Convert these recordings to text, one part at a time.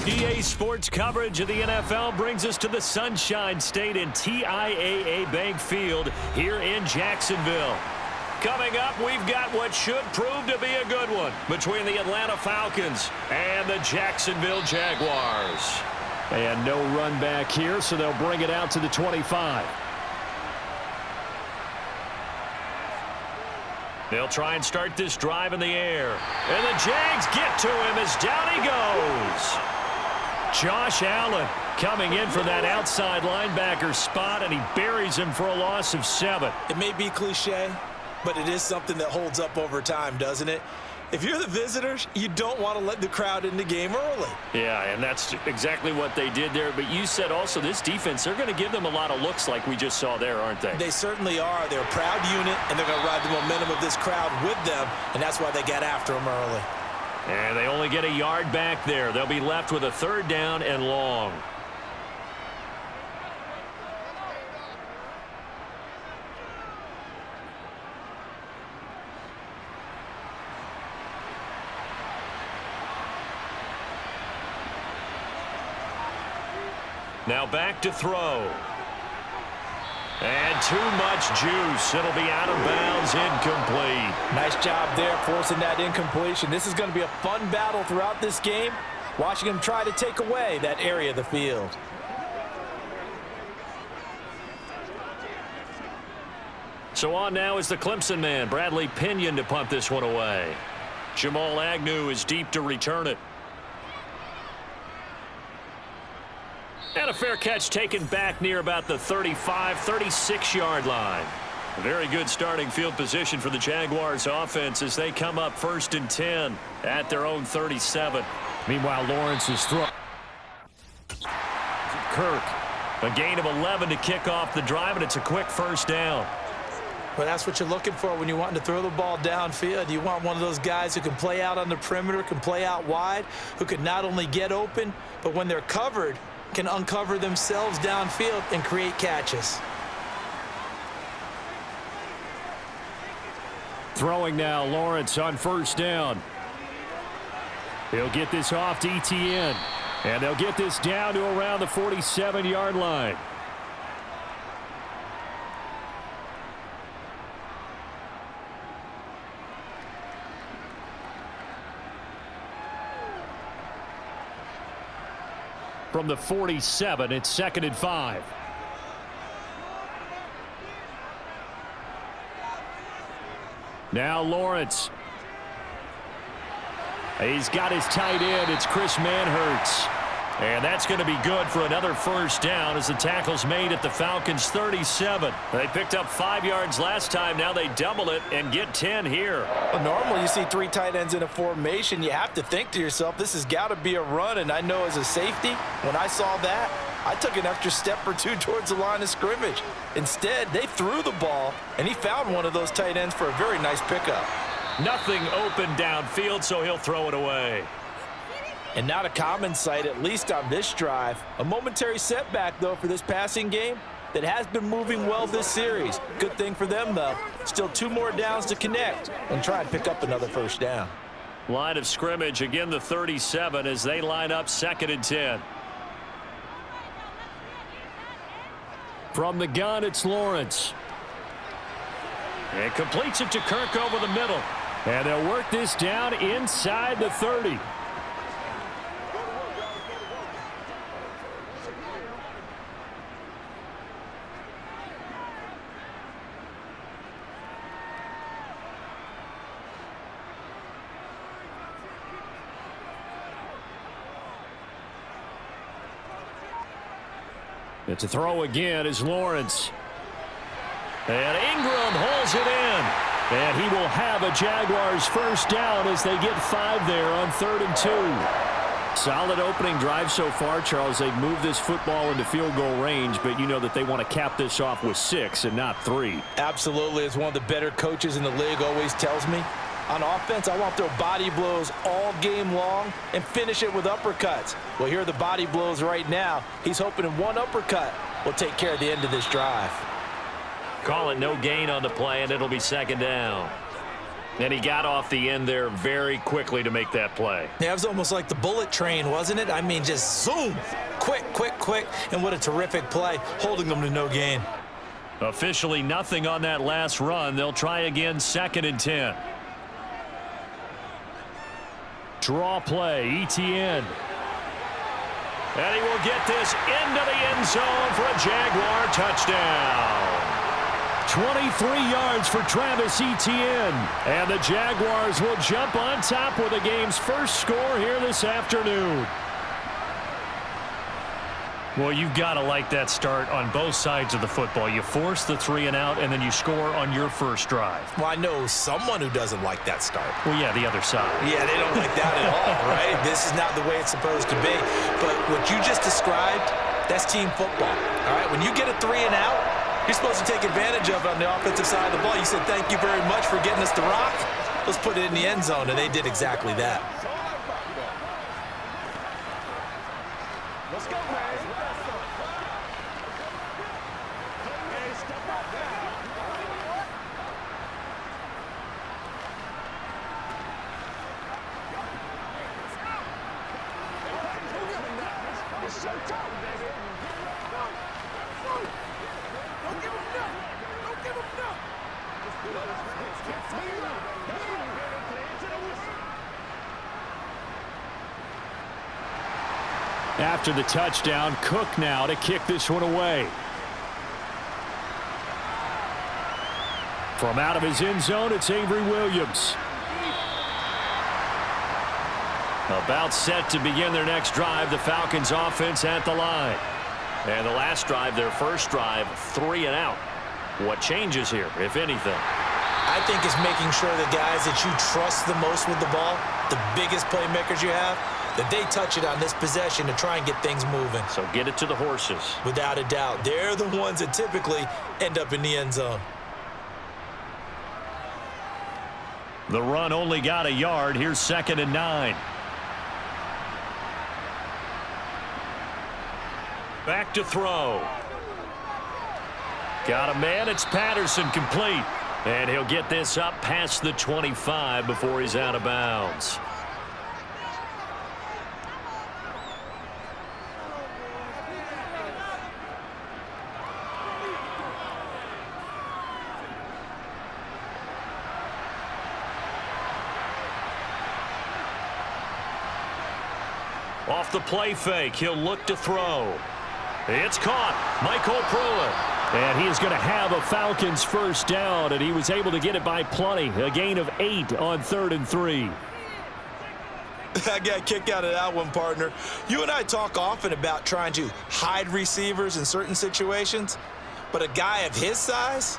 EA Sports coverage of the NFL brings us to the Sunshine State in TIAA Bank Field here in Jacksonville. Coming up, we've got what should prove to be a good one between the Atlanta Falcons and the Jacksonville Jaguars. And no run back here, so they'll bring it out to the 25. They'll try and start this drive in the air. And the Jags get to him as down he goes. Josh Allen coming in for that outside linebacker spot, and he buries him for a loss of 7. It may be cliche, but it is something that holds up over time, doesn't it? If you're the visitors, you don't want to let the crowd in the game early. Yeah, and that's exactly what they did there. But you said also this defense, they're going to give them a lot of looks like we just saw there, aren't they? They certainly are. They're a proud unit, and they're going to ride the momentum of this crowd with them, and that's why they got after them early. And they only get a yard back there. They'll be left with a 3rd down and long. Now back to throw. And too much juice. It'll be out of bounds, incomplete. Nice job there forcing that incompletion. This is going to be a fun battle throughout this game. Watching him try to take away that area of the field. So on now is the Clemson man, Bradley Pinion, to punt this one away. Jamal Agnew is deep to return it. And a fair catch taken back near about the 35, 36-yard line. A very good starting field position for the Jaguars offense as they come up 1st and 10 at their own 37. Meanwhile, Lawrence is thrown. Kirk, a gain of 11 to kick off the drive, and it's a quick 1st down. Well, that's what you're looking for when you want to throw the ball downfield. You want one of those guys who can play out on the perimeter, can play out wide, who can not only get open, but when they're covered, can uncover themselves downfield and create catches. Throwing now, Lawrence on 1st down. He'll get this off to ETN. And they'll get this down to around the 47-yard line. From the 47, it's 2nd and 5. Now Lawrence. He's got his tight end. It's Chris Manhertz. And that's going to be good for another 1st down as the tackle's made at the Falcons' 37. They picked up 5 yards last time. Now they double it and get 10 here. Well, normally you see 3 tight ends in a formation. You have to think to yourself, this has got to be a run. And I know as a safety, when I saw that, I took an extra step or 2 towards the line of scrimmage. Instead, they threw the ball, and he found one of those tight ends for a very nice pickup. Nothing open downfield, so he'll throw it away. And not a common sight, at least on this drive. A momentary setback, though, for this passing game that has been moving well this series. Good thing for them, though. Still 2 more downs to connect and try and pick up another 1st down. Line of scrimmage, again the 37 as they line up 2nd and 10. From the gun, it's Lawrence. And completes it to Kirk over the middle. And they'll work this down inside the 30. And to throw again is Lawrence. And Ingram holds it in. And he will have a Jaguars 1st down as they get 5 there on 3rd and 2. Solid opening drive so far, Charles. They've moved this football into field goal range, but you know that they want to cap this off with 6 and not 3. Absolutely. As one of the better coaches in the league always tells me, on offense, I want to throw body blows all game long and finish it with uppercuts. Well, here are the body blows right now. He's hoping in one uppercut will take care of the end of this drive. Call it no gain on the play, and it'll be 2nd down. And he got off the end there very quickly to make that play. Yeah, it was almost like the bullet train, wasn't it? I mean, just zoom. Quick, quick, quick. And what a terrific play, holding them to no gain. Officially nothing on that last run. They'll try again, 2nd and 10. Draw play, ETN. And he will get this into the end zone for a Jaguar touchdown. 23 yards for Travis Etienne. And the Jaguars will jump on top with the game's first score here this afternoon. Well, you've got to like that start on both sides of the football. You force the 3 and out, and then you score on your first drive. Well, I know someone who doesn't like that start. Well, yeah, the other side. Yeah, they don't like that at all, right? This is not the way it's supposed to be. But what you just described, that's team football, all right? When you get a 3 and out, you're supposed to take advantage of it on the offensive side of the ball. You said, thank you very much for getting us the rock. Let's put it in the end zone, and they did exactly that. Let's go, man. After the touchdown, Cook now to kick this one away. From out of his end zone, it's Avery Williams. About set to begin their next drive, the Falcons offense at the line. And the last drive, their first drive, 3 and out. What changes here, if anything? I think it's making sure the guys that you trust the most with the ball, the biggest playmakers you have, that they touch it on this possession to try and get things moving. So get it to the horses. Without a doubt. They're the ones that typically end up in the end zone. The run only got a yard. Here's 2nd and 9. Back to throw. Got a man. It's Patterson, complete. And he'll get this up past the 25 before he's out of bounds. Off the play fake, he'll look to throw. It's caught. Michael Pruitt. And he is going to have a Falcons first down, and he was able to get it by plenty. A gain of 8 on 3rd and 3. I got a kick out of that one, partner. You and I talk often about trying to hide receivers in certain situations, but a guy of his size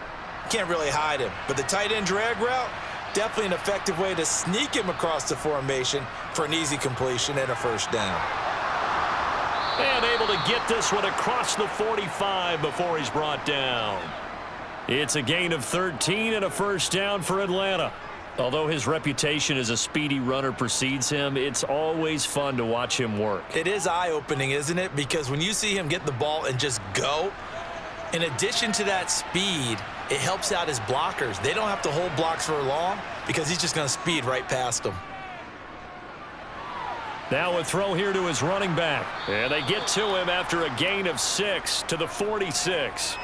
can't really hide him. But the tight end drag route, definitely an effective way to sneak him across the formation for an easy completion and a first down. And able to get this one across the 45 before he's brought down. It's a gain of 13 and a first down for Atlanta. Although his reputation as a speedy runner precedes him, it's always fun to watch him work. It is eye-opening, isn't it? Because when you see him get the ball and just go, in addition to that speed, it helps out his blockers. They don't have to hold blocks for long because he's just going to speed right past them. Now a throw here to his running back. And they get to him after a gain of 6 to the 46.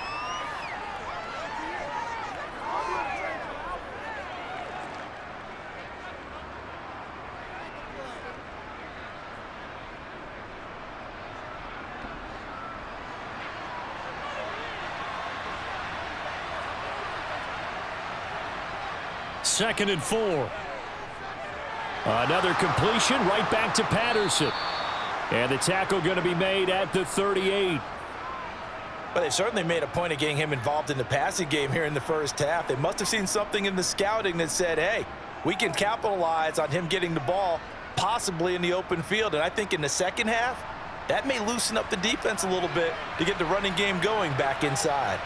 Second and 4. Another completion right back to Patterson. And the tackle going to be made at the 38. But they certainly made a point of getting him involved in the passing game here in the first half. They must have seen something in the scouting that said, hey, we can capitalize on him getting the ball possibly in the open field. And I think in the second half, that may loosen up the defense a little bit to get the running game going back inside.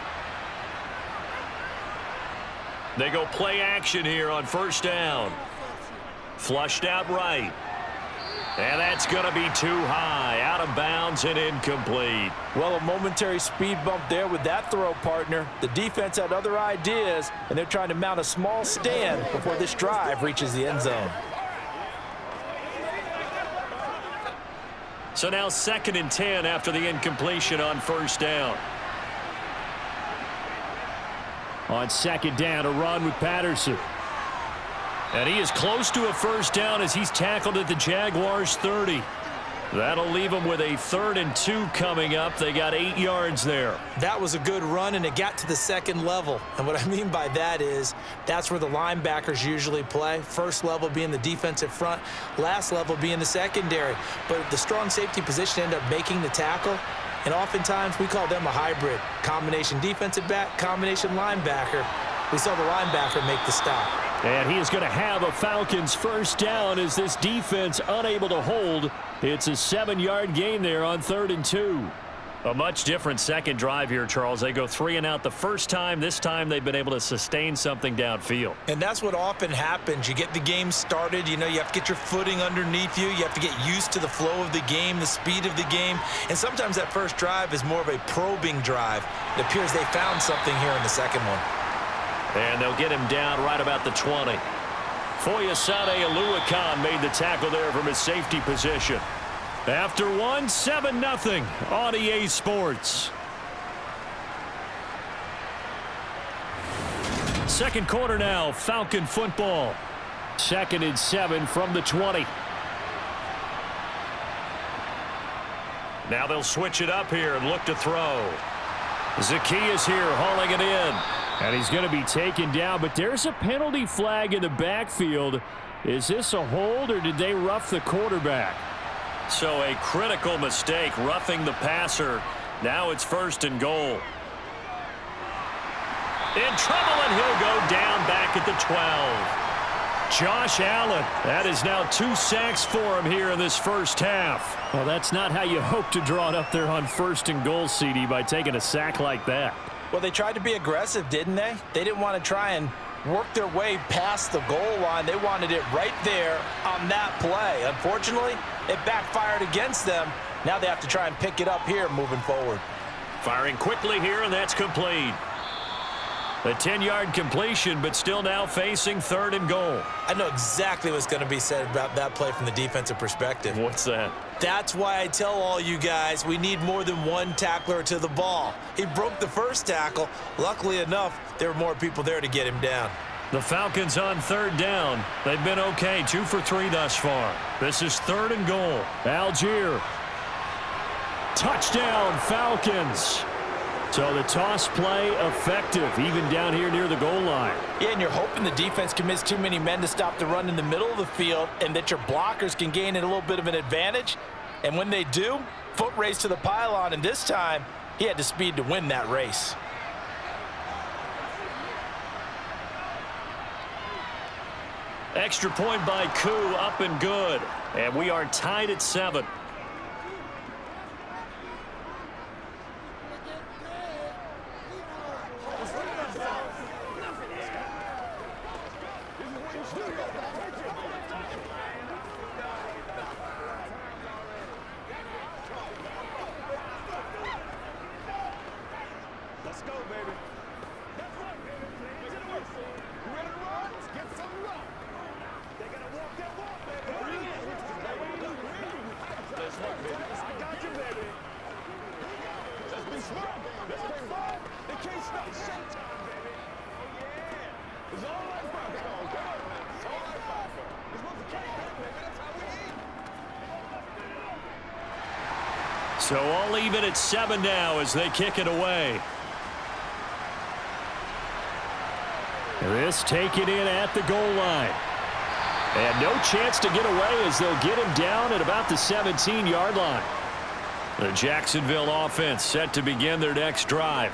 They go play action here on first down. Flushed out right. And that's going to be too high, out of bounds and incomplete. Well, a momentary speed bump there with that throw, partner. The defense had other ideas, and they're trying to mount a small stand before this drive reaches the end zone. So now 2nd and 10 after the incompletion on first down. On 2nd down, a run with Patterson. And he is close to a first down as he's tackled at the Jaguars' 30. That'll leave him with a 3rd and 2 coming up. They got 8 yards there. That was a good run, and it got to the 2nd level. And what I mean by that is that's where the linebackers usually play. First level being the defensive front, last level being the secondary. But the strong safety position ended up making the tackle. And oftentimes we call them a hybrid. Combination defensive back, combination linebacker. We saw the linebacker make the stop. And he is going to have a Falcons first down as this defense unable to hold. It's a 7-yard gain there on 3rd and 2. A much different second drive here, Charles. They go 3 and out the first time. This time they've been able to sustain something downfield. And that's what often happens. You get the game started. You know, you have to get your footing underneath you. You have to get used to the flow of the game, the speed of the game. And sometimes that first drive is more of a probing drive. It appears they found something here in the second one. And they'll get him down right about the 20. Foyesade Oluwakan made the tackle there from his safety position. After 1, 7-0 on EA Sports. Second quarter now, Falcon football. 2nd and 7 from the 20. Now they'll switch it up here and look to throw. Zacchaeus here hauling it in. And he's going to be taken down, but there's a penalty flag in the backfield. Is this a hold, or did they rough the quarterback? So a critical mistake, roughing the passer. Now it's 1st and goal. In trouble, and he'll go down back at the 12. Josh Allen, that is now 2 sacks for him here in this first half. Well, that's not how you hope to draw it up there on 1st and goal, CD, by taking a sack like that. Well, they tried to be aggressive, didn't they? They didn't want to try and work their way past the goal line. They wanted it right there on that play. Unfortunately, it backfired against them. Now they have to try and pick it up here moving forward. Firing quickly here, and that's complete. A 10-yard completion, but still now facing 3rd and goal. I know exactly what's going to be said about that play from the defensive perspective. What's that? That's why I tell all you guys we need more than one tackler to the ball. He broke the first tackle. Luckily enough, there were more people there to get him down. The Falcons on 3rd down. They've been okay, 2 for 3 thus far. This is 3rd and goal. Algier. Touchdown, Falcons. So the toss play effective, even down here near the goal line. Yeah, and you're hoping the defense commits too many men to stop the run in the middle of the field and that your blockers can gain a little bit of an advantage. And when they do, foot race to the pylon, and this time he had the speed to win that race. Extra point by Koo, up and good. And we are tied at 7. Let's go, baby. That's right, baby. Get to work. You ready to run? Let's get some run. They gotta walk that walk, baby. That's right, baby. I got you, baby. Let's be smart. Let's be fun. They can't stop. Showtime, baby. Oh, yeah. It's all like popcorn. Come on, man. It's all like popcorn. It's supposed to catch that, baby. That's how we eat. So all even at 7 now as they kick it away. This taken in at the goal line. And no chance to get away as they'll get him down at about the 17-yard line. The Jacksonville offense set to begin their next drive.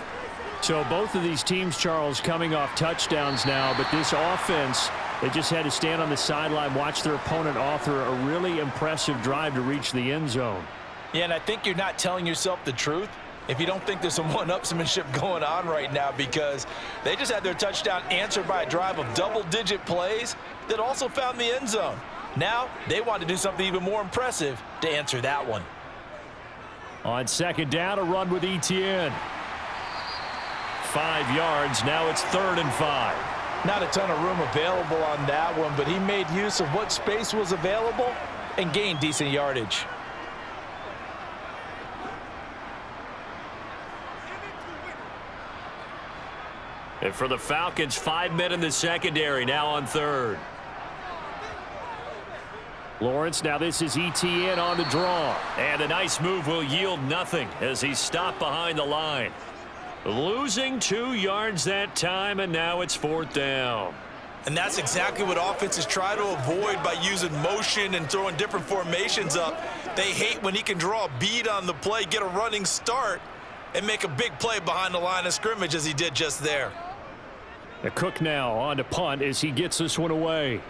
So both of these teams, Charles, coming off touchdowns now, but this offense, they just had to stand on the sideline, watch their opponent author a really impressive drive to reach the end zone. Yeah, and I think you're not telling yourself the truth if you don't think there's some one-upsmanship going on right now, because they just had their touchdown answered by a drive of double-digit plays that also found the end zone. Now they want to do something even more impressive to answer that one. On second down, a run with Etienne. 5 yards. Now it's 3rd and 5. Not a ton of room available on that one, but he made use of what space was available and gained decent yardage. And for the Falcons, 5 men in the secondary, now on 3rd. Lawrence, now this is Etienne on the draw. And a nice move will yield nothing as he's stopped behind the line. Losing 2 yards that time, and now it's 4th down. And that's exactly what offenses try to avoid by using motion and throwing different formations up. They hate when he can draw a bead on the play, get a running start, and make a big play behind the line of scrimmage as he did just there. The Cook now on to punt as he gets this one away.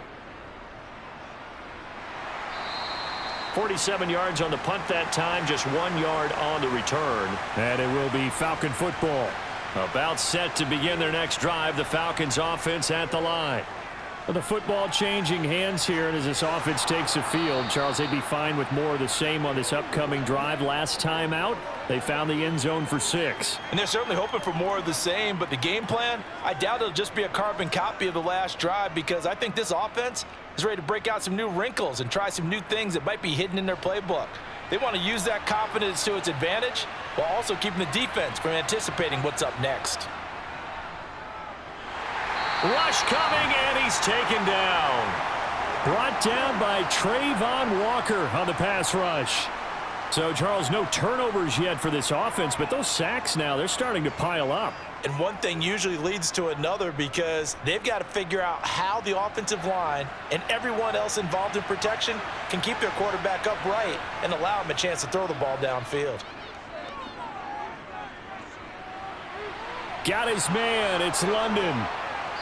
47 yards on the punt that time, just 1 yard on the return. And it will be Falcon football. About set to begin their next drive. The Falcons offense at the line. Well, the football changing hands here, and as this offense takes the field, Charles, they'd be fine with more of the same on this upcoming drive. Last time out, they found the end zone for 6. And they're certainly hoping for more of the same, but the game plan, I doubt it'll just be a carbon copy of the last drive, because I think this offense is ready to break out some new wrinkles and try some new things that might be hidden in their playbook. They want to use that confidence to its advantage while also keeping the defense from anticipating what's up next. Rush coming, and he's taken down. Brought down by Trayvon Walker on the pass rush. So, Charles, no turnovers yet for this offense, but those sacks now, they're starting to pile up. And one thing usually leads to another, because they've got to figure out how the offensive line and everyone else involved in protection can keep their quarterback upright and allow him a chance to throw the ball downfield. Got his man. It's London.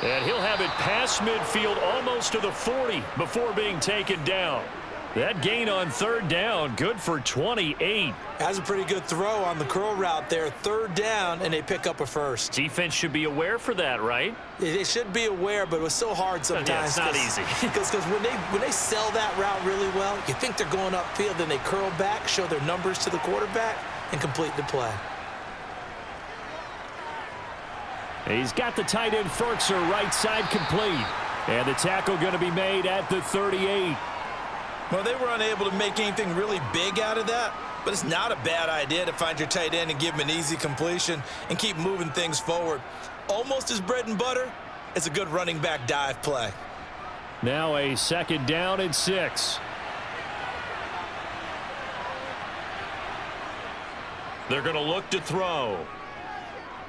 And he'll have it past midfield almost to the 40 before being taken down. That gain on 3rd down, good for 28. That's a pretty good throw on the curl route there. 3rd down, and they pick up a first. Defense should be aware for that, right? They should be aware, but it was so hard sometimes. Yeah, it's not easy. Because when they sell that route really well, you think they're going upfield, then they curl back, show their numbers to the quarterback, and complete the play. He's got the tight end Ferkser right side complete. And the tackle going to be made at the 38. Well, they were unable to make anything really big out of that, but it's not a bad idea to find your tight end and give him an easy completion and keep moving things forward. Almost as bread and butter as a good running back dive play. Now a 2nd down and 6. They're going to look to throw.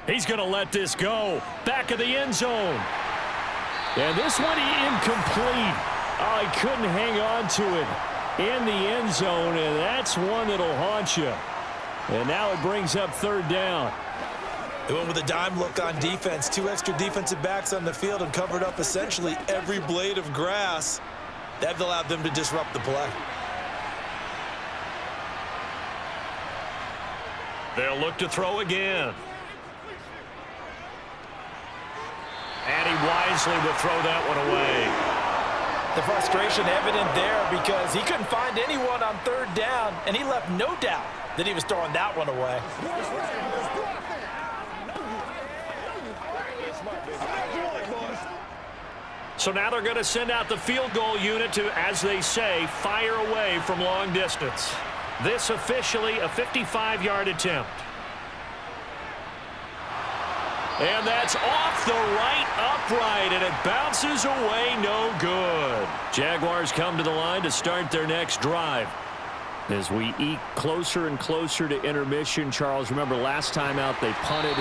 He's going to let this go. Back of the end zone. And this one incomplete. Oh, he couldn't hang on to it in the end zone, and that's one that'll haunt you. And now it brings up 3rd down. They went with a dime look on defense. 2 extra defensive backs on the field and covered up essentially every blade of grass. That allowed them to disrupt the play. They'll look to throw again. And he wisely will throw that one away. The frustration evident there because he couldn't find anyone on 3rd down, and he left no doubt that he was throwing that one away. So now they're going to send out the field goal unit to, as they say, fire away from long distance. This officially a 55-yard attempt. And that's off the right upright, and it bounces away, no good. Jaguars come to the line to start their next drive. As we eke closer and closer to intermission, Charles, remember last time out they punted.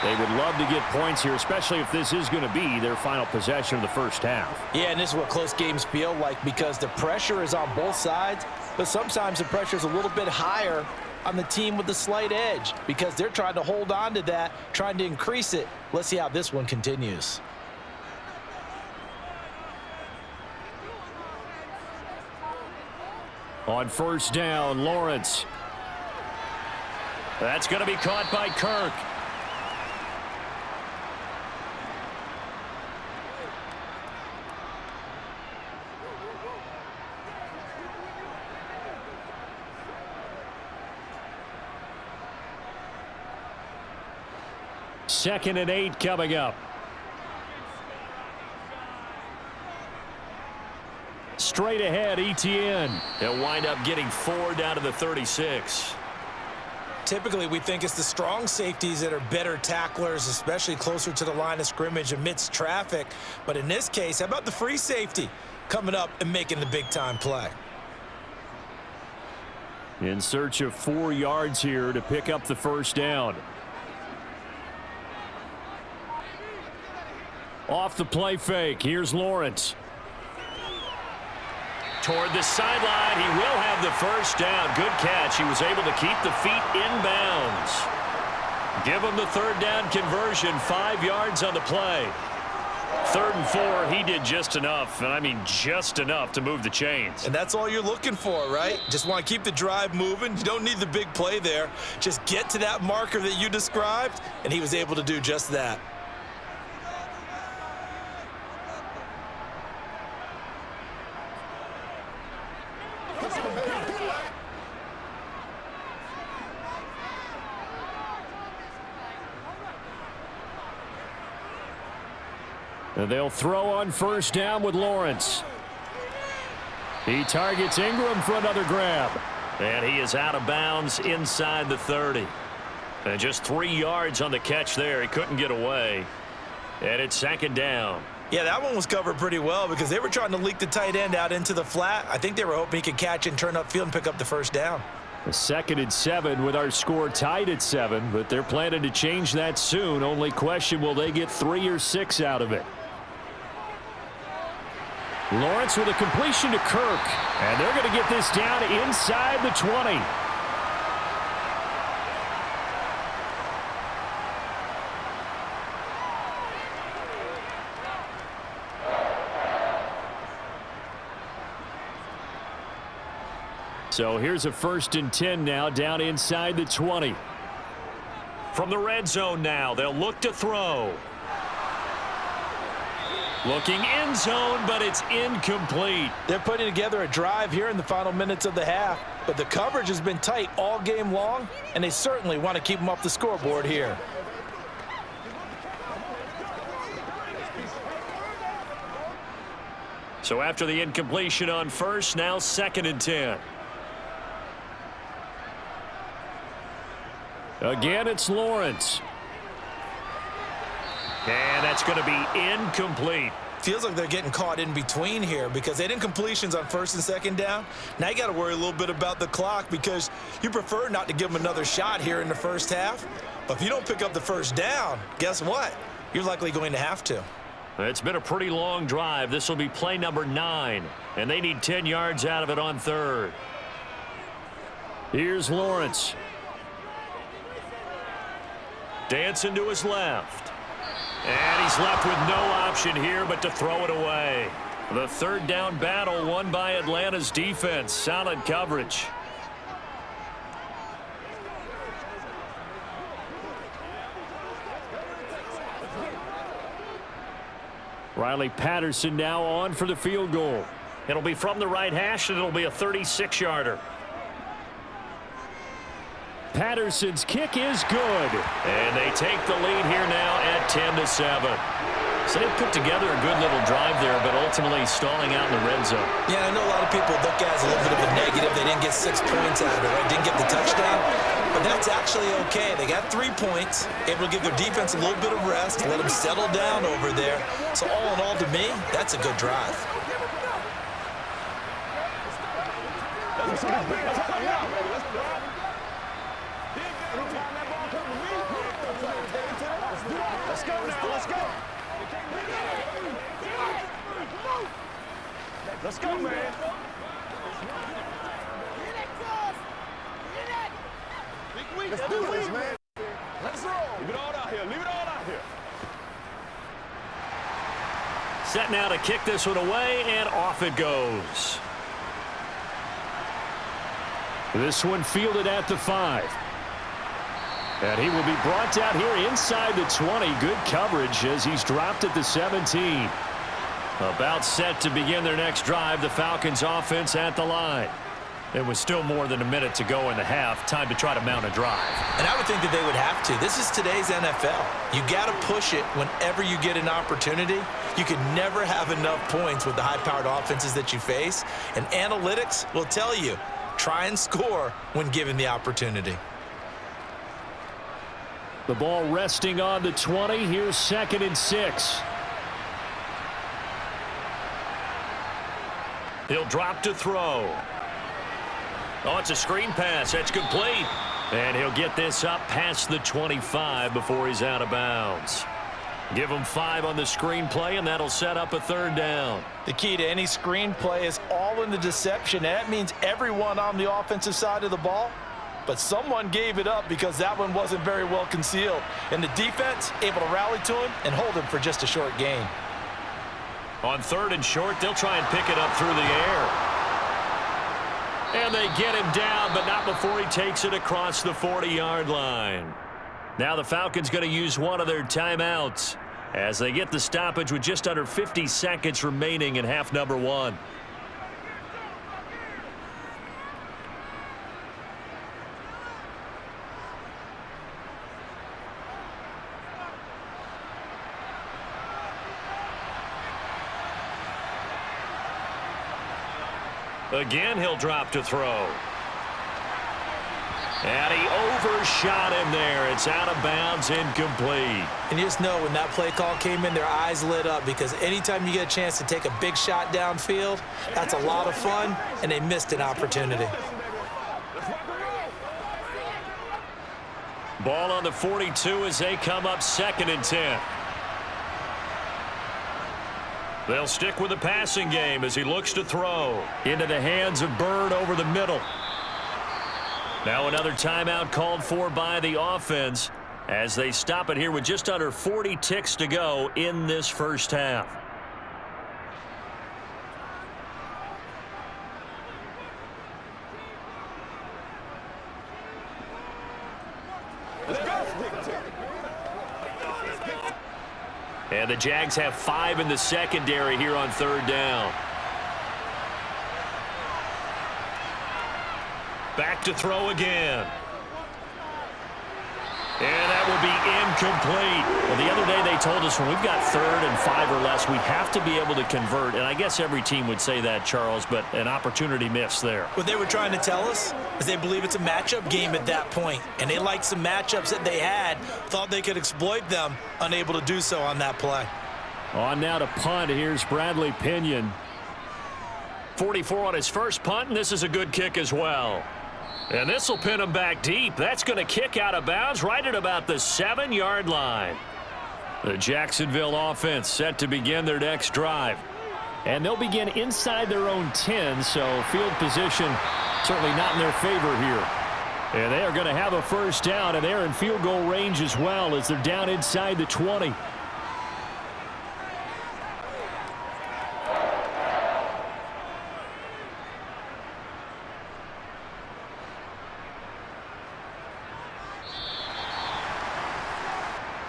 They would love to get points here, especially if this is going to be their final possession of the first half. Yeah, and this is what close games feel like, because the pressure is on both sides, but sometimes the pressure is a little bit higher on the team with the slight edge because they're trying to hold on to that, trying to increase it. Let's see how this one continues. On 1st down, Lawrence. That's going to be caught by Kirk. 2nd and 8 coming up. Straight ahead, Etienne. He'll wind up getting 4 down to the 36. Typically, we think it's the strong safeties that are better tacklers, especially closer to the line of scrimmage amidst traffic. But in this case, how about the free safety coming up and making the big-time play? In search of 4 yards here to pick up the first down. Off the play fake, here's Lawrence. Toward the sideline, he will have the first down. Good catch. He was able to keep the feet in bounds. Give him the 3rd down conversion, 5 yards on the play. 3rd and 4, he did just enough, and I mean just enough to move the chains. And that's all you're looking for, right? Just want to keep the drive moving. You don't need the big play there. Just get to that marker that you described, and he was able to do just that. And they'll throw on first down with Lawrence. He targets Ingram for another grab. And he is out of bounds inside the 30. And just 3 yards on the catch there. He couldn't get away. And it's 2nd down. Yeah, that one was covered pretty well because they were trying to leak the tight end out into the flat. I think they were hoping he could catch and turn upfield and pick up the first down. A 2nd and 7 with our score tied at 7, but they're planning to change that soon. Only question, will they get 3 or 6 out of it? Lawrence with a completion to Kirk, and they're going to get this down inside the 20. So here's a 1st and 10 now down inside the 20. From the red zone now, they'll look to throw. Looking end zone, but it's incomplete. They're putting together a drive here in the final minutes of the half, but the coverage has been tight all game long, and they certainly want to keep them off the scoreboard here. So after the incompletion on first, now 2nd and 10. Again, it's Lawrence. And that's going to be incomplete. Feels like they're getting caught in between here because they did incompletions on 1st and 2nd down. Now you got to worry a little bit about the clock because you prefer not to give them another shot here in the first half. But if you don't pick up the first down, guess what? You're likely going to have to. It's been a pretty long drive. This will be play number 9, and they need 10 yards out of it on 3rd. Here's Lawrence. Dancing to his left. And he's left with no option here but to throw it away. The 3rd down battle won by Atlanta's defense. Solid coverage. Riley Patterson now on for the field goal. It'll be from the right hash, and it'll be a 36-yarder. Patterson's kick is good. And they take the lead here now at 10-7. So they put together a good little drive there, but ultimately stalling out in the red zone. Yeah, I know a lot of people look at it as a little bit of a negative. They didn't get 6 points out of it, right? Didn't get the touchdown. But that's actually okay. They got 3 points, able to give their defense a little bit of rest, let them settle down over there. So all in all, to me, that's a good drive. Let's go, baby. Let's go now, let's go. Let's go, man. Let's do this, man. Let's roll. Leave it all out here. Leave it all out here. Set now to kick this one away, and off it goes. This one fielded at the 5. And he will be brought down here inside the 20. Good coverage as he's dropped at the 17. About set to begin their next drive. The Falcons offense at the line. It was still more than a minute to go in the half. Time to try to mount a drive. And I would think that they would have to. This is today's NFL. You got to push it whenever you get an opportunity. You can never have enough points with the high-powered offenses that you face. And analytics will tell you, try and score when given the opportunity. The ball resting on the 20. Here's 2nd and 6. He'll drop to throw. Oh, it's a screen pass. That's complete. And he'll get this up past the 25 before he's out of bounds. Give him 5 on the screen play, and that'll set up a 3rd down. The key to any screen play is all in the deception. And that means everyone on the offensive side of the ball. But someone gave it up because that one wasn't very well concealed. And the defense able to rally to him and hold him for just a short gain. On 3rd and short, they'll try and pick it up through the air. And they get him down, but not before he takes it across the 40-yard line. Now the Falcons going to use one of their timeouts as they get the stoppage with just under 50 seconds remaining in half number 1. Again, he'll drop to throw. And he overshot him there. It's out of bounds, incomplete. And you just know when that play call came in, their eyes lit up because anytime you get a chance to take a big shot downfield, that's a lot of fun, and they missed an opportunity. Ball on the 42 as they come up 2nd and 10. They'll stick with the passing game as he looks to throw. Into the hands of Bird over the middle. Now another timeout called for by the offense as they stop it here with just under 40 ticks to go in this first half. And the Jags have 5 in the secondary here on 3rd down. Back to throw again. And that will be incomplete. Well, the other day they told us when we've got 3rd and 5 or less, we have to be able to convert. And I guess every team would say that, Charles, but an opportunity missed there. What they were trying to tell us is they believe it's a matchup game at that point. And they liked some matchups that they had, thought they could exploit them, unable to do so on that play. On now to punt. Here's Bradley Pinion. 44 on his first punt, and this is a good kick as well. And this will pin him back deep. That's going to kick out of bounds right at about the 7-yard line. The Jacksonville offense set to begin their next drive. And they'll begin inside their own 10, so field position certainly not in their favor here. And they are going to have a first down, and they're in field goal range as well as they're down inside the 20.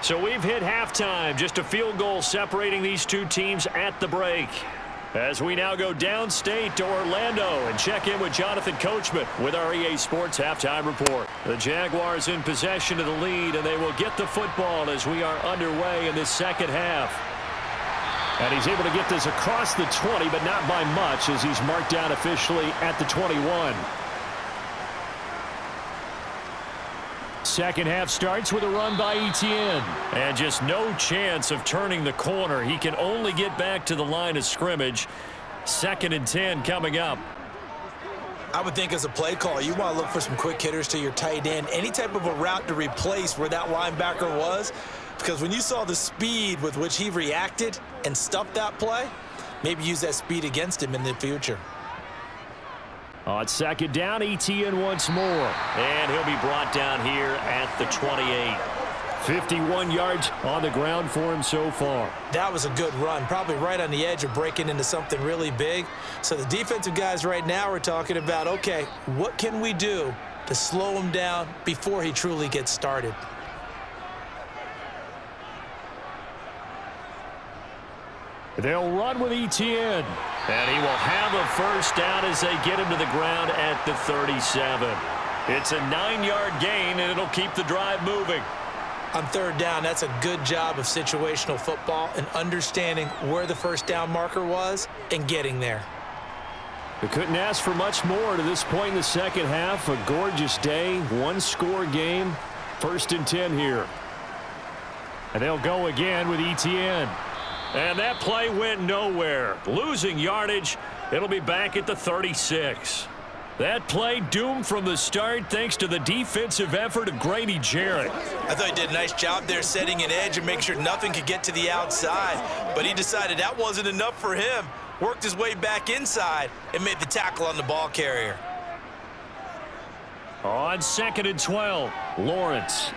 So we've hit halftime, just a field goal separating these two teams at the break. As we now go downstate to Orlando and check in with Jonathan Coachman with our EA Sports Halftime Report. The Jaguars in possession of the lead, and they will get the football as we are underway in this second half. And he's able to get this across the 20, but not by much as he's marked down officially at the 21. Second half starts with a run by Etienne. And just no chance of turning the corner. He can only get back to the line of scrimmage. 2nd and 10 coming up. I would think as a play call, you want to look for some quick hitters to your tight end. Any type of a route to replace where that linebacker was. Because when you saw the speed with which he reacted and stuffed that play, maybe use that speed against him in the future. On 2nd down, Etienne once more. And he'll be brought down here at the 28. 51 yards on the ground for him so far. That was a good run, probably right on the edge of breaking into something really big. So the defensive guys right now are talking about, okay, what can we do to slow him down before he truly gets started? They'll run with Etienne. And he will have a first down as they get him to the ground at the 37. It's a 9-yard gain, and it'll keep the drive moving. On third down, that's a good job of situational football and understanding where the first down marker was and getting there. We couldn't ask for much more to this point in the second half. A gorgeous day, one-score game, 1st and 10 here. And they'll go again with ETN. And that play went nowhere. Losing yardage. It'll be back at the 36. That play doomed from the start thanks to the defensive effort of Grady Jarrett. I thought he did a nice job there setting an edge and making sure nothing could get to the outside. But he decided that wasn't enough for him. Worked his way back inside and made the tackle on the ball carrier. On 2nd and 12, Lawrence.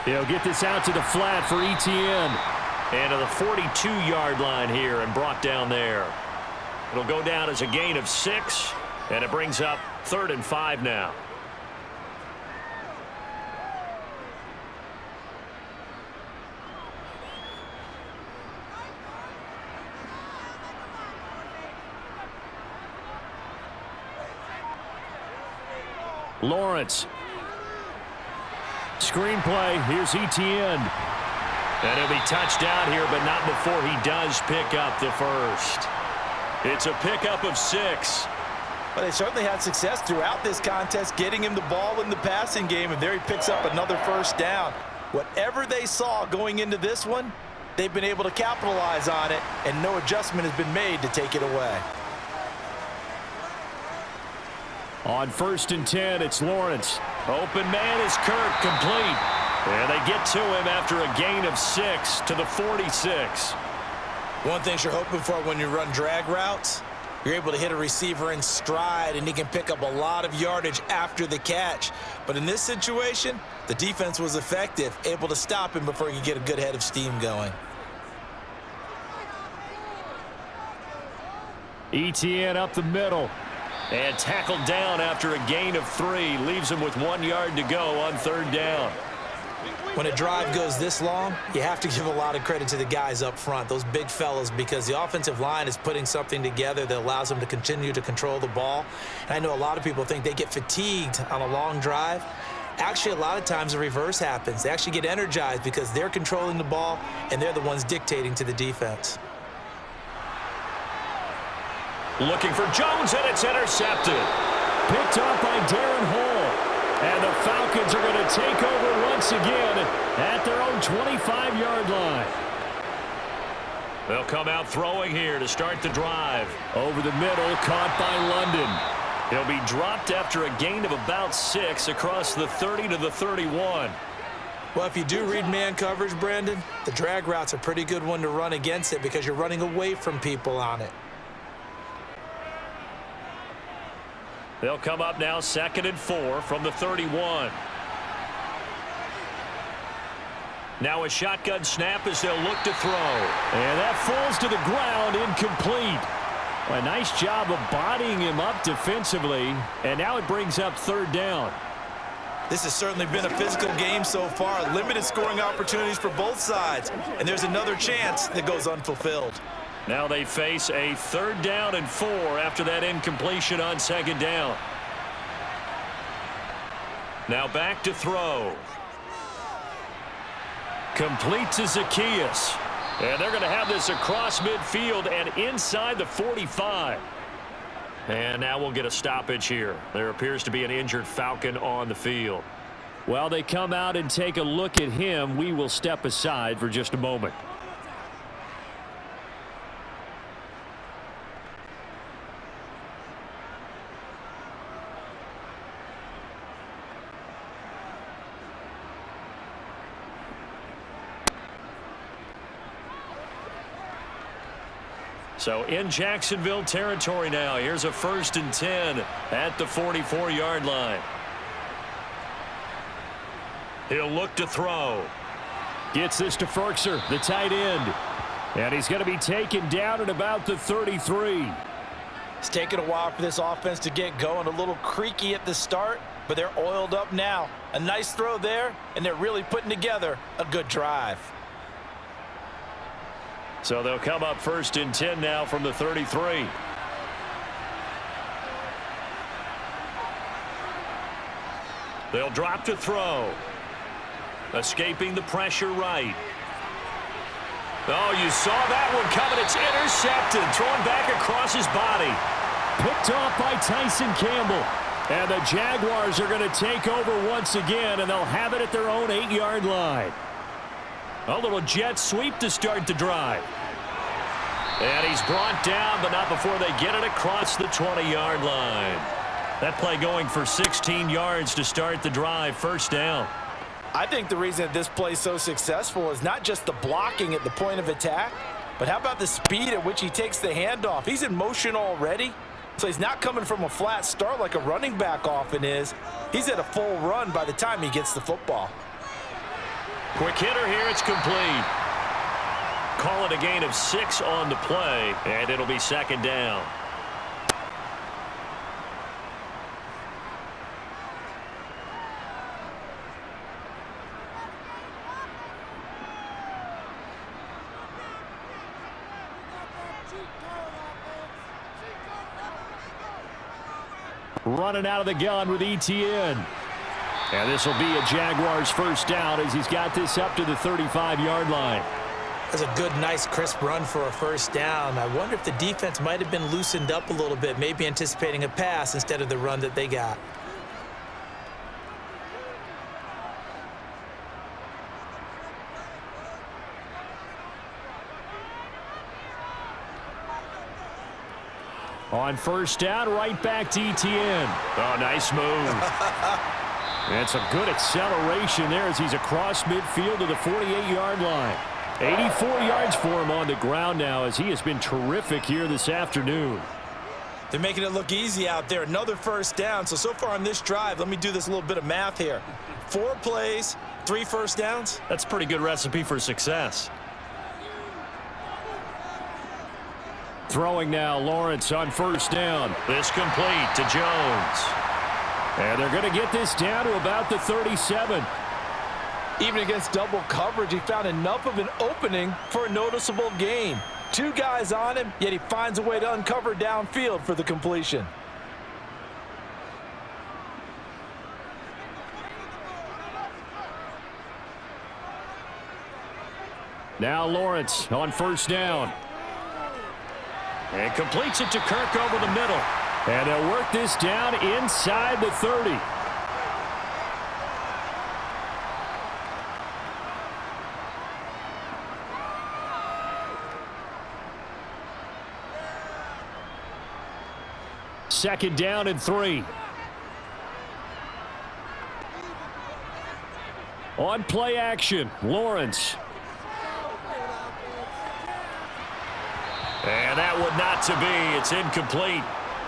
He'll get this out to the flat for ETN. And to the 42-yard line here and brought down there. It'll go down as a gain of 6, and it brings up 3rd and 5 now. Lawrence. Screenplay. Here's ETN. And he'll be touched down here, but not before he does pick up the first. It's a pickup of 6. Well, they certainly had success throughout this contest, getting him the ball in the passing game, and there he picks up another first down. Whatever they saw going into this one, they've been able to capitalize on it, and no adjustment has been made to take it away. On 1st and 10, it's Lawrence. Open man is Kirk, complete. And they get to him after a gain of 6 to the 46. One thing you're hoping for when you run drag routes, you're able to hit a receiver in stride, and he can pick up a lot of yardage after the catch. But in this situation, the defense was effective, able to stop him before he could get a good head of steam going. ETN up the middle. And tackled down after a gain of 3. Leaves him with 1 yard to go on 3rd down. When a drive goes this long, you have to give a lot of credit to the guys up front, those big fellas, because the offensive line is putting something together that allows them to continue to control the ball. And I know a lot of people think they get fatigued on a long drive. Actually, a lot of times the reverse happens. They actually get energized because they're controlling the ball, and they're the ones dictating to the defense. Looking for Jones, and it's intercepted. Picked up by Darren Hall. And the Falcons are going to take over once again at their own 25-yard line. They'll come out throwing here to start the drive. Over the middle, caught by London. He'll be dropped after a gain of about 6 across the 30 to the 31. Well, if you do read man coverage, Brandon, the drag route's a pretty good one to run against it because you're running away from people on it. They'll come up now 2nd and 4 from the 31. Now a shotgun snap as they'll look to throw. And that falls to the ground, incomplete. A nice job of bodying him up defensively. And now it brings up 3rd down. This has certainly been a physical game so far. Limited scoring opportunities for both sides. And there's another chance that goes unfulfilled. Now they face a 3rd down and 4 after that incompletion on 2nd down. Now back to throw. Complete to Zacchaeus. And they're going to have this across midfield and inside the 45. And now we'll get a stoppage here. There appears to be an injured Falcon on the field. While they come out and take a look at him, we will step aside for just a moment. So in Jacksonville territory now. Here's a 1st and 10 at the 44-yard line. He'll look to throw. Gets this to Ferkser, the tight end. And he's going to be taken down at about the 33. It's taken a while for this offense to get going. A little creaky at the start, but they're oiled up now. A nice throw there, and they're really putting together a good drive. So they'll come up 1st and 10 now from the 33. They'll drop to throw. Escaping the pressure right. Oh, you saw that one coming. It's intercepted. Thrown back across his body. Picked off by Tyson Campbell. And the Jaguars are going to take over once again, and they'll have it at their own 8-yard line. A little jet sweep to start the drive. And he's brought down, but not before they get it across the 20-yard line. That play going for 16 yards to start the drive. 1st down. I think the reason that this play is so successful is not just the blocking at the point of attack, but how about the speed at which he takes the handoff? He's in motion already, so he's not coming from a flat start like a running back often is. He's at a full run by the time he gets the football. Quick hitter here. It's complete. Call it a gain of 6 on the play, and it'll be 2nd down. Running out of the gun with ETN. And this will be a Jaguars 1st down as he's got this up to the 35-yard line. That's a good, nice, crisp run for a 1st down. I wonder if the defense might have been loosened up a little bit, maybe anticipating a pass instead of the run that they got. On 1st down, right back to ETN. Oh, nice move. It's a good acceleration there as he's across midfield to the 48-yard line. 84 yards for him on the ground now as he has been terrific here this afternoon. They're making it look easy out there. Another 1st down. So far on this drive, let me do this little bit of math here. 4 plays, 3 1st downs. That's a pretty good recipe for success. Throwing now, Lawrence on 1st down. This complete to Jones. And they're going to get this down to about the 37. Even against double coverage, he found enough of an opening for a noticeable gain. 2 guys on him, yet he finds a way to uncover downfield for the completion. Now Lawrence on 1st down. And completes it to Kirk over the middle. And they'll work this down inside the 30. Second down and 3. On play action, Lawrence. And that would not to be. It's incomplete.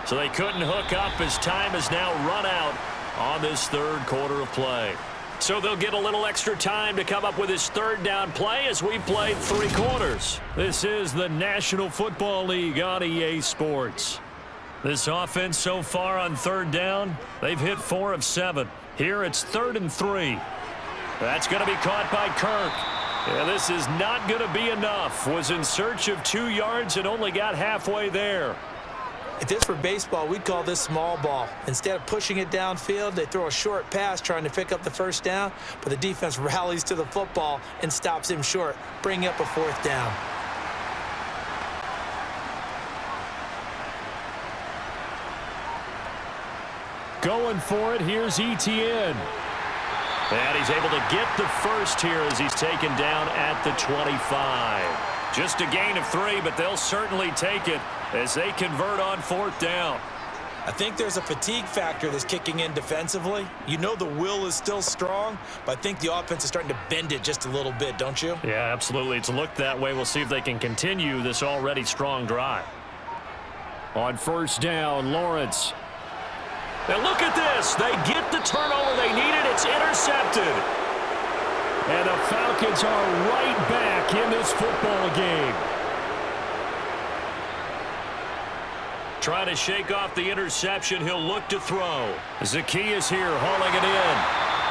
So they couldn't hook up as time has now run out on this 3rd quarter of play. So they'll get a little extra time to come up with his 3rd down play as we played 3 quarters. This is the National Football League on EA Sports. This offense so far on 3rd down, they've hit 4 of 7. Here it's 3rd and 3. That's going to be caught by Kirk. Yeah, this is not going to be enough. Was in search of 2 yards and only got halfway there. If this were baseball, we'd call this small ball. Instead of pushing it downfield, they throw a short pass trying to pick up the 1st down, but the defense rallies to the football and stops him short, bringing up a 4th down. Going for it, here's ETN. And he's able to get the 1st here as he's taken down at the 25. Just a gain of 3, but they'll certainly take it as they convert on 4th down. I think there's a fatigue factor that's kicking in defensively. You know the will is still strong, but I think the offense is starting to bend it just a little bit, don't you? Yeah, absolutely. It's looked that way. We'll see if they can continue this already strong drive. On 1st down, Lawrence. Now look at this. They get the turnover they needed. It's intercepted. And the Falcons are right back in this football game. Trying to shake off the interception. He'll look to throw. Zacchaeus here hauling it in.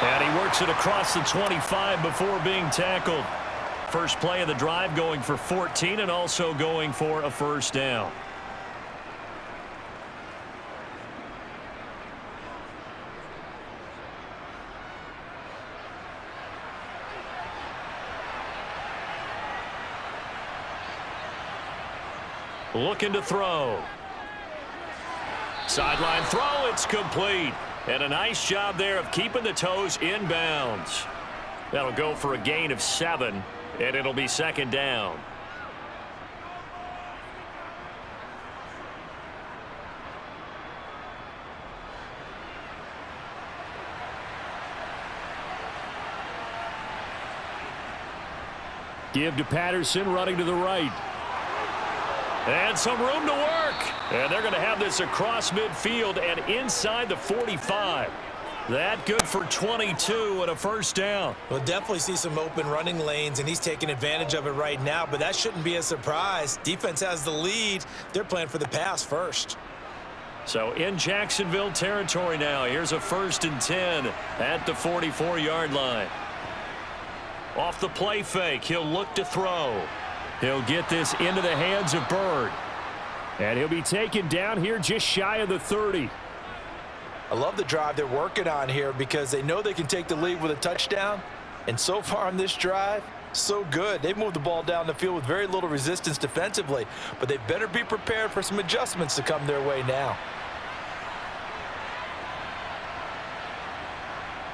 And he works it across the 25 before being tackled. First play of the drive going for 14 and also going for a first down. Looking to throw. Sideline throw, it's complete. And a nice job there of keeping the toes in bounds. That'll go for a gain of 7, and it'll be second down. Give to Patterson, running to the right. And some room to work. And they're going to have this across midfield and inside the 45. That good for 22 and a first down. We'll definitely see some open running lanes, and he's taking advantage of it right now, but that shouldn't be a surprise. Defense has the lead. They're playing for the pass first. So in Jacksonville territory now, here's a 1st and 10 at the 44-yard line. Off the play fake, he'll look to throw. He'll get this into the hands of Bird. And he'll be taken down here just shy of the 30. I love the drive they're working on here because they know they can take the lead with a touchdown. And so far on this drive, so good. They've moved the ball down the field with very little resistance defensively, but they better be prepared for some adjustments to come their way now.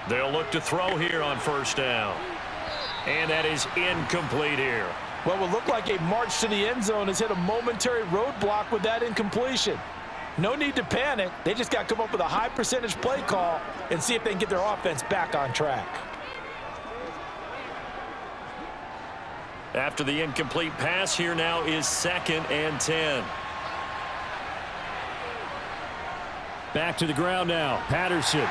They'll look to throw here on first down. And that is incomplete here. What will look like a march to the end zone has hit a momentary roadblock with that incompletion. No need to panic. They just got to come up with a high percentage play call and see if they can get their offense back on track. After the incomplete pass, here now is 2nd and 10. Back to the ground now. Patterson.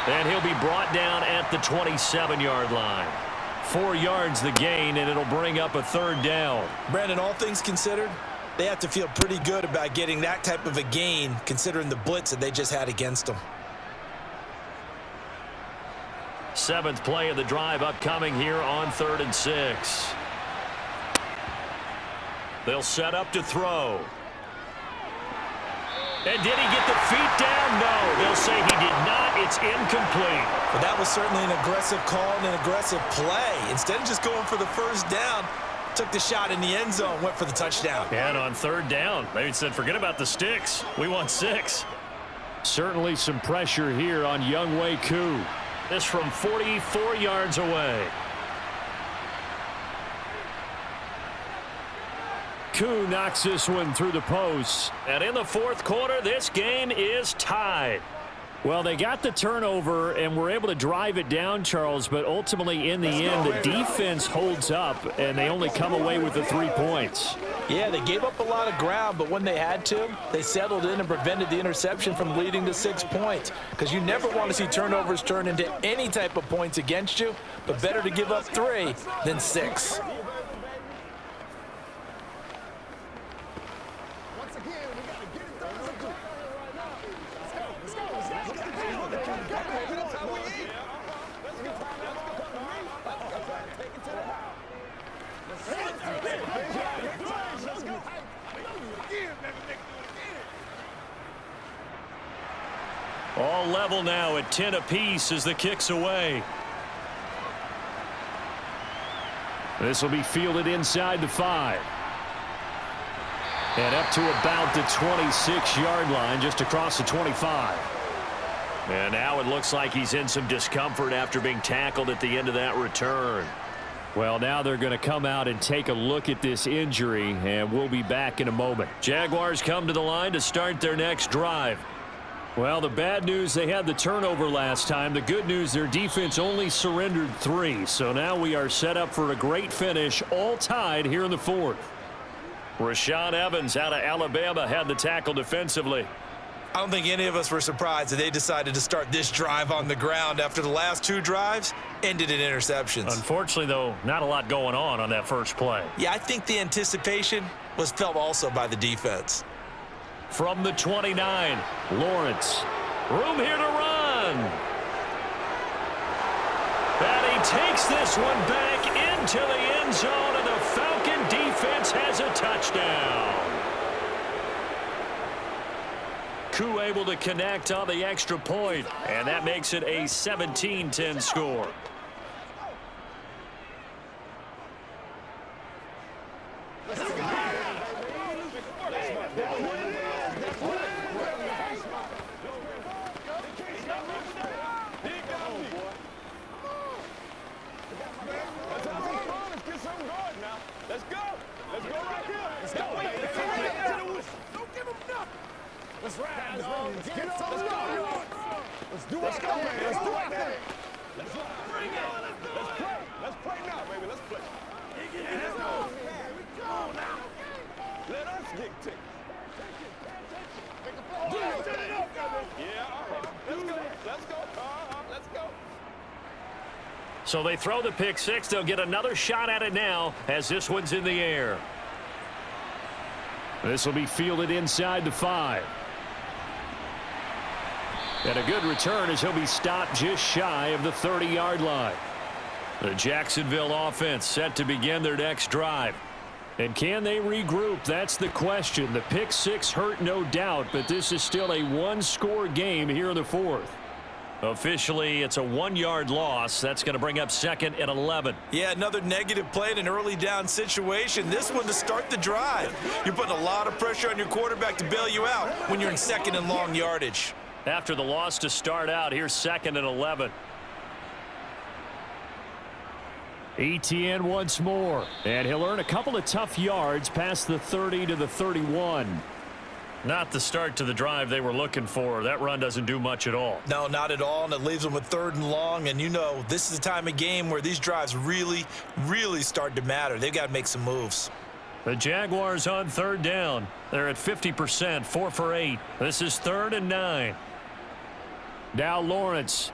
And he'll be brought down at the 27-yard line. 4 yards the gain, and it'll bring up a 3rd down. Brandon, all things considered, they have to feel pretty good about getting that type of a gain considering the blitz that they just had against them. 7th play of the drive upcoming here on 3rd and 6. They'll set up to throw. And did he get the feet down? No. They'll say he did not. It's incomplete. But that was certainly an aggressive call and an aggressive play. Instead of just going for the first down, took the shot in the end zone, went for the touchdown. And on 3rd down, they said, forget about the sticks. We want 6. Certainly some pressure here on Younghoe Koo. This from 44 yards away. Koo knocks this one through the post. And in the 4th quarter, this game is tied. Well, they got the turnover and were able to drive it down, Charles, but ultimately in the end, the defense holds up, and they only come away with the 3 points. Yeah, they gave up a lot of ground, but when they had to, they settled in and prevented the interception from leading to 6 points. Because you never want to see turnovers turn into any type of points against you, but better to give up 3 than 6. All level now at 10 apiece as the kick's away. This will be fielded inside the 5. And up to about the 26-yard line, just across the 25. And now it looks like he's in some discomfort after being tackled at the end of that return. Well, now they're going to come out and take a look at this injury, and we'll be back in a moment. Jaguars come to the line to start their next drive. Well, the bad news, they had the turnover last time. The good news, their defense only surrendered 3. So now we are set up for a great finish, all tied here in the 4th. Rashaan Evans out of Alabama had the tackle defensively. I don't think any of us were surprised that they decided to start this drive on the ground after the last 2 drives ended in interceptions. Unfortunately, though, not a lot going on that first play. Yeah, I think the anticipation was felt also by the defense. From the 29, Lawrence. Room here to run. And he takes this one back into the end zone, and the Falcon defense has a touchdown. Koo able to connect on the extra point, and that makes it a 17-10 score. Let's go. Let's go right here. Let's go. Don't give him nothing. Let's ride, dog. Let's get some. Let's go. Let's do it. Let's go, man. Let's do it. Let's bring it. Let's play. Let's play now, baby. Let's play. Let's go. Come on now. Let us dictate. Yeah. Let's go. Let's go. Let's go. So they throw the pick six. They'll get another shot at it now as this one's in the air. This will be fielded inside the 5. And a good return as he'll be stopped just shy of the 30-yard line. The Jacksonville offense set to begin their next drive. And can they regroup? That's the question. The pick six hurt, no doubt, but this is still a one-score game here in the 4th. Officially, it's a 1-yard loss. That's going to bring up 2nd and 11. Yeah, another negative play in an early down situation. This one to start the drive. You're putting a lot of pressure on your quarterback to bail you out when you're in 2nd and long yardage. After the loss to start out, here's 2nd and 11. ETN once more, and he'll earn a couple of tough yards past the 30 to the 31. Not the start to the drive they were looking for. That run doesn't do much at all. No, not at all, and it leaves them with 3rd and long. And you know, this is the time of game where these drives really, really start to matter. They've got to make some moves. The Jaguars on 3rd down. They're at 50%, 4 for 8. This is 3rd and 9. Now Lawrence.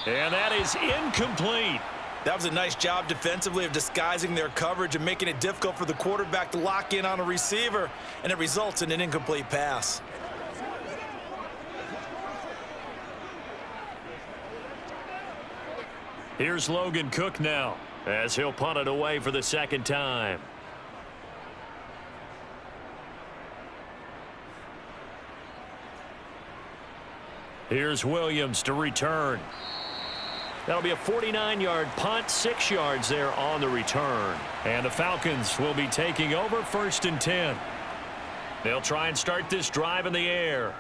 And that is incomplete. That was a nice job defensively of disguising their coverage and making it difficult for the quarterback to lock in on a receiver, and it results in an incomplete pass. Here's Logan Cook now as he'll punt it away for the 2nd time. Here's Williams to return. That'll be a 49-yard punt, 6 yards there on the return. And the Falcons will be taking over 1st and 10. They'll try and start this drive in the air.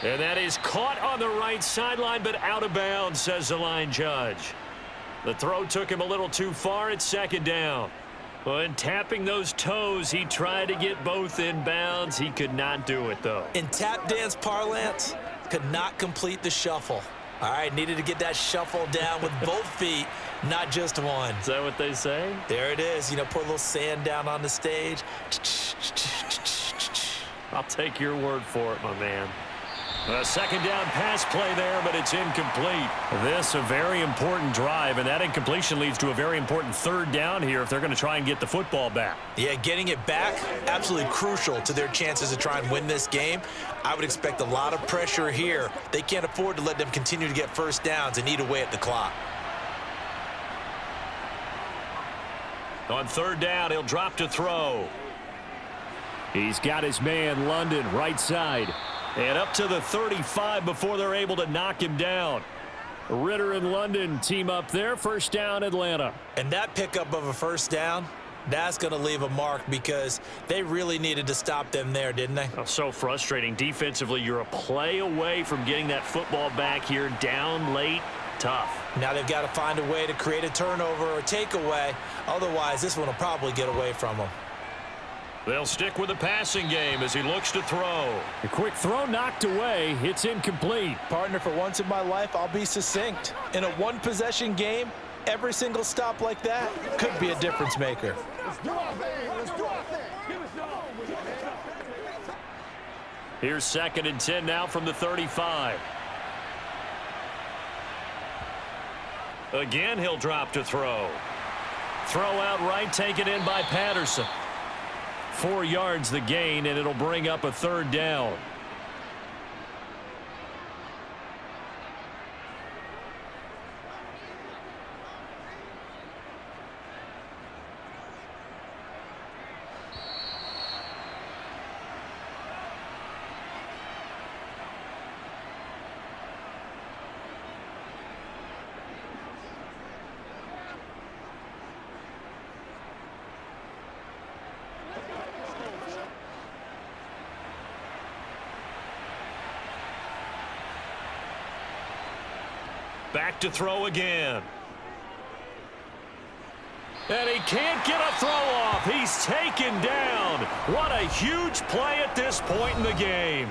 And that is caught on the right sideline, but out of bounds, says the line judge. The throw took him a little too far. It's 2nd down. When tapping those toes, he tried to get both in bounds. He could not do it, though. In tap dance parlance, could not complete the shuffle. All right, needed to get that shuffle down with both feet, not just one. Is that what they say? There it is. You know, put a little sand down on the stage. I'll take your word for it, my man. A 2nd down pass play there, but it's incomplete. This a very important drive, and that incompletion leads to a very important 3rd down here if they're going to try and get the football back. Yeah, getting it back, absolutely crucial to their chances to try and win this game. I would expect a lot of pressure here. They can't afford to let them continue to get 1st downs and eat away at the clock. On 3rd down, he'll drop to throw. He's got his man, London, right side. And up to the 35 before they're able to knock him down. Ritter and London team up there. 1st down, Atlanta. And that pickup of a 1st down, that's going to leave a mark because they really needed to stop them there, didn't they? Oh, so frustrating. Defensively, you're a play away from getting that football back here. Down late, tough. Now they've got to find a way to create a turnover or takeaway. Otherwise, this one will probably get away from them. They'll stick with the passing game as he looks to throw. A quick throw knocked away. It's incomplete. Partner, for once in my life, I'll be succinct. In a one-possession game, every single stop like that could be a difference maker. Let's do our thing. Let's do our thing. Here's 2nd and 10 now from the 35. Again, he'll drop to throw. Throw out right, taken in by Patterson. 4 yards the gain, and it'll bring up a 3rd down. Back to throw again. And he can't get a throw off. He's taken down. What a huge play at this point in the game.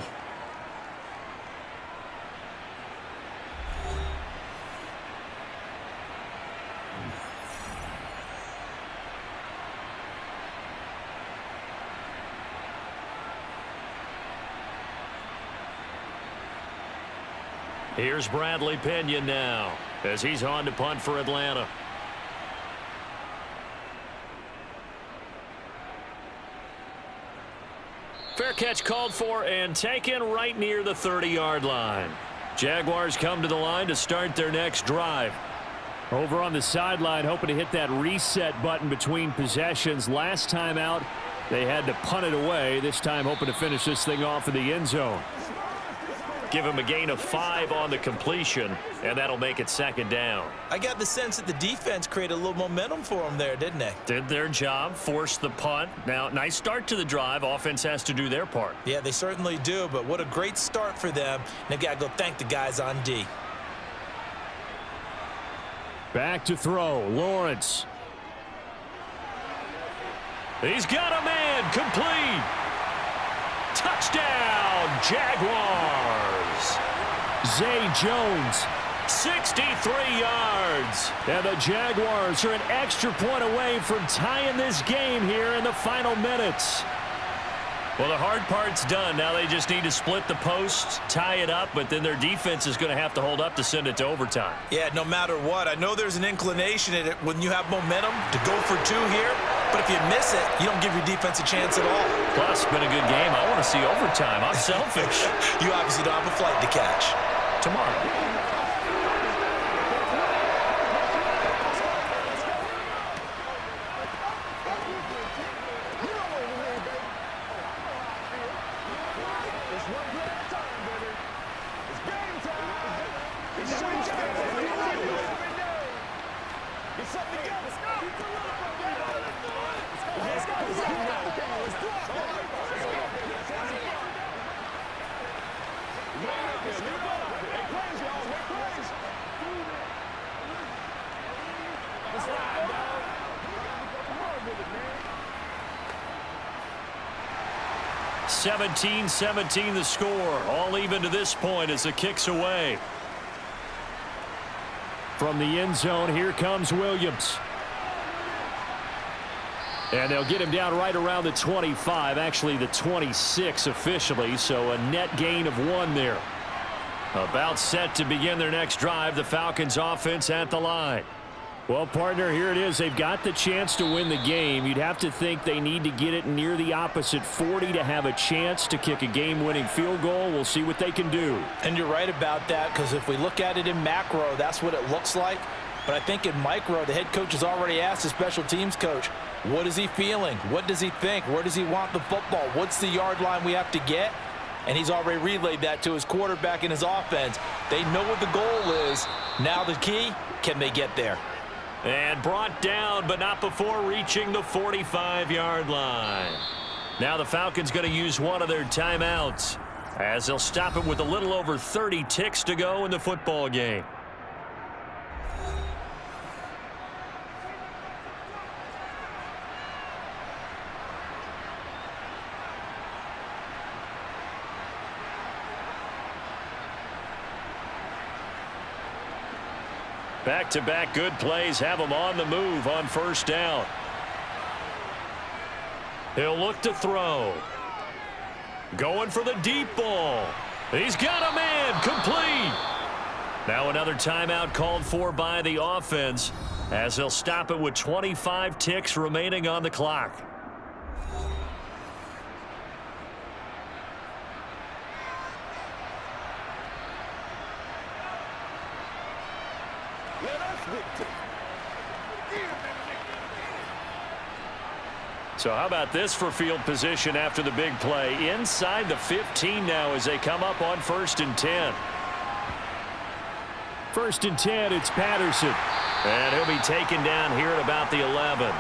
Here's Bradley Pinion now as he's on to punt for Atlanta. Fair catch called for and taken right near the 30-yard line. Jaguars come to the line to start their next drive. Over on the sideline, hoping to hit that reset button between possessions. Last time out, they had to punt it away. This time hoping to finish this thing off in the end zone. Give him a gain of 5 on the completion, and that'll make it 2nd down. I got the sense that the defense created a little momentum for them there, didn't they? Did their job, forced the punt. Now, nice start to the drive. Offense has to do their part. Yeah, they certainly do, but what a great start for them. They've got to go thank the guys on D. Back to throw, Lawrence. He's got a man, complete. Touchdown, Jaguars. Zay Jones, 63 yards. And the Jaguars are an extra point away from tying this game here in the final minutes. Well, the hard part's done. Now they just need to split the post, tie it up, but then their defense is going to have to hold up to send it to overtime. Yeah, no matter what. I know there's an inclination in it when you have momentum to go for 2 here, but if you miss it, you don't give your defense a chance at all. Plus, it's been a good game. I want to see overtime. I'm selfish. You obviously don't have a flight to catch. Tomorrow. (17-17) the score. All even to this point as the kick's away. From the end zone, here comes Williams. And they'll get him down right around the 25, actually the 26 officially, so a net gain of 1 there. About set to begin their next drive, the Falcons offense at the line. Well, partner, here it is. They've got the chance to win the game. You'd have to think they need to get it near the opposite 40 to have a chance to kick a game-winning field goal. We'll see what they can do. And you're right about that, because if we look at it in macro, that's what it looks like. But I think in micro, the head coach has already asked the special teams coach, what is he feeling? What does he think? Where does he want the football? What's the yard line we have to get? And he's already relayed that to his quarterback and his offense. They know what the goal is. Now the key, can they get there? And brought down, but not before reaching the 45-yard line. Now the Falcons going to use one of their timeouts as they'll stop it with a little over 30 ticks to go in the football game. Back-to-back good plays have him on the move on 1st down. He'll look to throw. Going for the deep ball. He's got a man, complete. Now another timeout called for by the offense as they'll stop it with 25 ticks remaining on the clock. So how about this for field position after the big play? Inside the 15 now as they come up on 1st and 10. 1st and 10, it's Patterson. And he'll be taken down here at about the 11.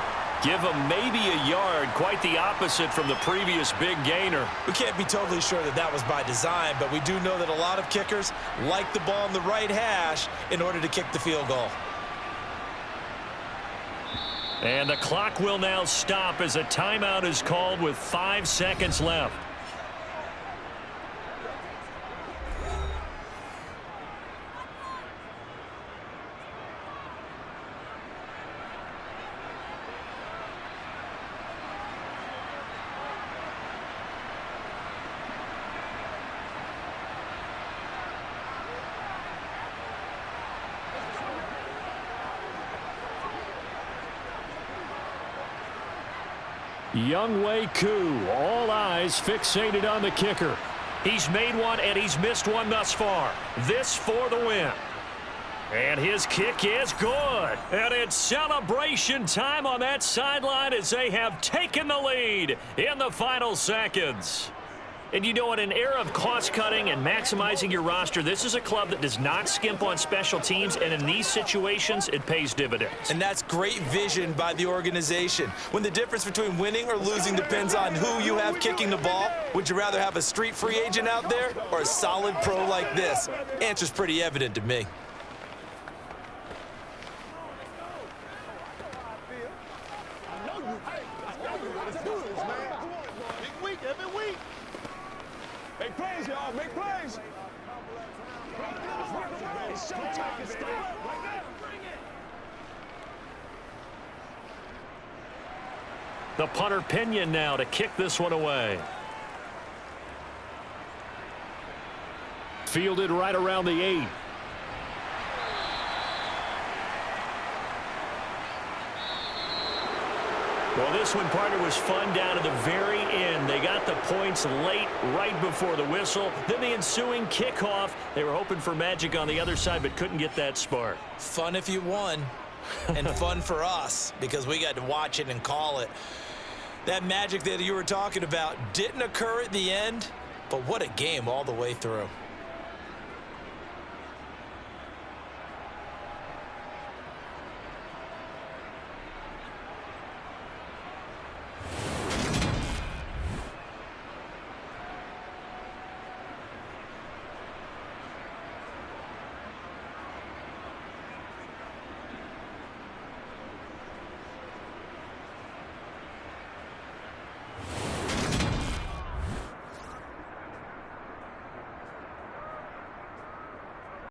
Give him maybe a yard, quite the opposite from the previous big gainer. We can't be totally sure that that was by design, but we do know that a lot of kickers like the ball in the right hash in order to kick the field goal. And the clock will now stop as a timeout is called with 5 seconds left. Younghoe Koo, all eyes fixated on the kicker. He's made one and he's missed one thus far. This for the win. And his kick is good. And it's celebration time on that sideline as they have taken the lead in the final seconds. And you know, in an era of cost-cutting and maximizing your roster, this is a club that does not skimp on special teams, and in these situations, it pays dividends. And that's great vision by the organization. When the difference between winning or losing depends on who you have kicking the ball, would you rather have a street free agent out there or a solid pro like this? Answer's pretty evident to me. Make plays, y'all. Make plays. It's showtime. The punter Pinion now to kick this one away. Fielded right around the 8. Well, this one, partner, was fun down to the very end. They got the points late, right before the whistle. Then the ensuing kickoff. They were hoping for magic on the other side, but couldn't get that spark. Fun if you won, and fun for us because we got to watch it and call it. That magic that you were talking about didn't occur at the end, but what a game all the way through.